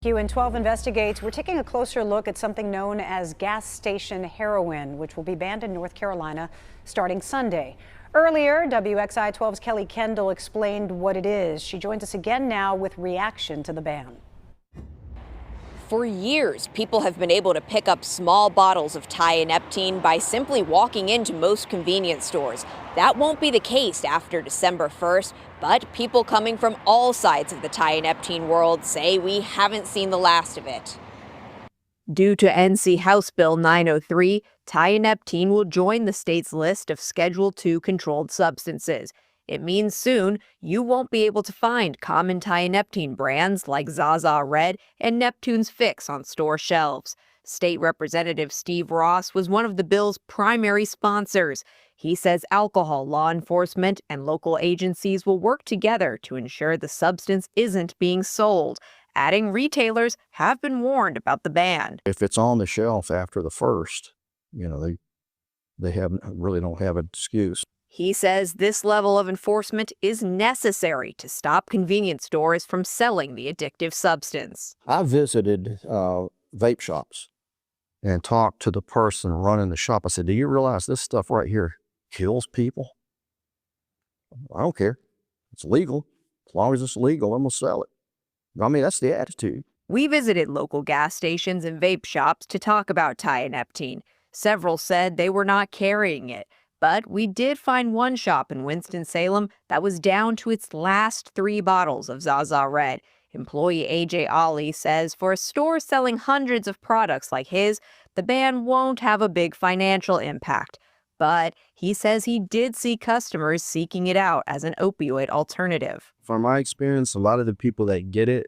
In 12 Investigates, we're taking a closer look at something known as gas station heroin, which will be banned in North Carolina starting Sunday. Earlier, WXI 12's Kelly Kendall explained what it is. She joins us again now with reaction to the ban. For years, people have been able to pick up small bottles of tianeptine by simply walking into most convenience stores. That won't be the case after December 1st, but people coming from all sides of the tianeptine world say we haven't seen the last of it. Due to NC House Bill 903, tianeptine will join the state's list of Schedule II controlled substances. It means soon you won't be able to find common tianeptine brands like Zaza Red and Neptune's Fix on store shelves. State Representative Steve Ross was one of the bill's primary sponsors. He says alcohol law enforcement and local agencies will work together to ensure the substance isn't being sold, adding retailers have been warned about the ban. If it's on the shelf after the first, they really don't have an excuse. He says this level of enforcement is necessary to stop convenience stores from selling the addictive substance. I visited vape shops and talked to the person running the shop. I said, do you realize this stuff right here kills people? I don't care. It's legal. As long as it's legal, I'm going to sell it. I mean, that's the attitude. We visited local gas stations and vape shops to talk about tianeptine. Several said they were not carrying it. But we did find one shop in Winston-Salem that was down to its last 3 bottles of Zaza Red. Employee AJ Ali says for a store selling hundreds of products like his, the ban won't have a big financial impact. But he says he did see customers seeking it out as an opioid alternative. From my experience, a lot of the people that get it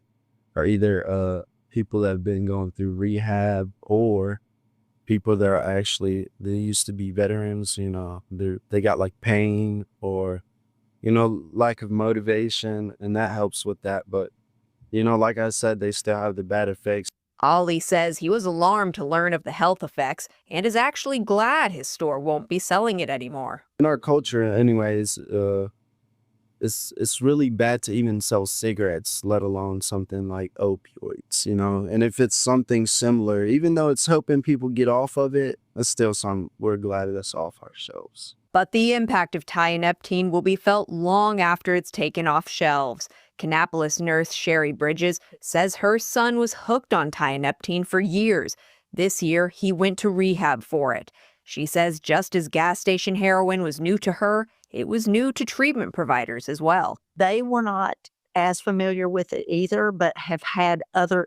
are either people that have been going through rehab or people that are they used to be veterans, they got like pain or, lack of motivation, and that helps with that. But, like I said, they still have the bad effects. Ali says he was alarmed to learn of the health effects and is actually glad his store won't be selling it anymore. In our culture, anyways, it's really bad to even sell cigarettes, let alone something like opioids, And if it's something similar, even though it's helping people get off of it, it's still we're glad that's off our shelves. But the impact of tianeptine will be felt long after it's taken off shelves. Kannapolis nurse Sherry Bridges says her son was hooked on tianeptine for years. This year, he went to rehab for it. She says just as gas station heroin was new to her, it was new to treatment providers as well. They were not as familiar with it either, but have had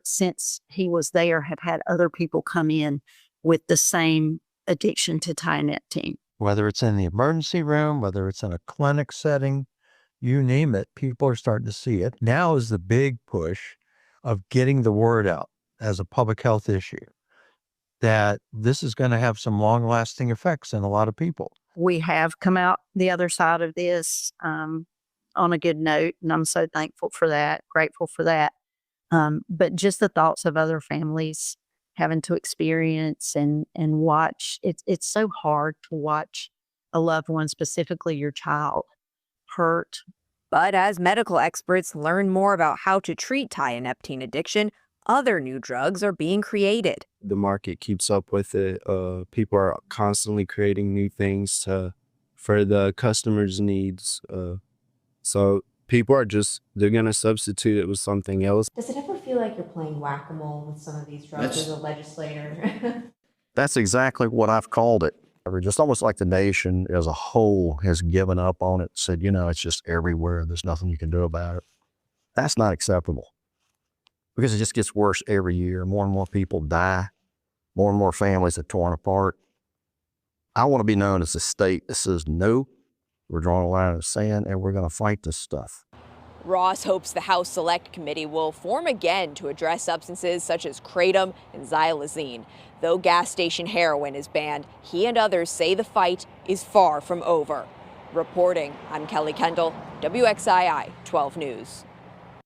since he was there, have had other people come in with the same addiction to tianeptine. Whether it's in the emergency room, whether it's in a clinic setting, you name it, people are starting to see it. Now is the big push of getting the word out as a public health issue that this is going to have some long-lasting effects in a lot of people. We have come out the other side of this on a good note, and I'm so thankful for that, grateful for that. But just the thoughts of other families having to experience and watch, it's so hard to watch a loved one, specifically your child, hurt. But as medical experts learn more about how to treat tianeptine addiction, other new drugs are being created. The market keeps up with it. People are constantly creating new things for the customers' needs. So people are they're going to substitute it with something else. Does it ever feel like you're playing whack-a-mole with some of these drugs as a legislator? That's exactly what I've called it. Just almost like the nation as a whole has given up on it, said, it's just everywhere. There's nothing you can do about it. That's not acceptable. Because it just gets worse every year. More and more people die. More and more families are torn apart. I want to be known as a state that says, no, we're drawing a line in the sand and we're going to fight this stuff. Ross hopes the House Select Committee will form again to address substances such as kratom and xylazine. Though gas station heroin is banned, he and others say the fight is far from over. Reporting, I'm Kelly Kendall, WXII 12 News.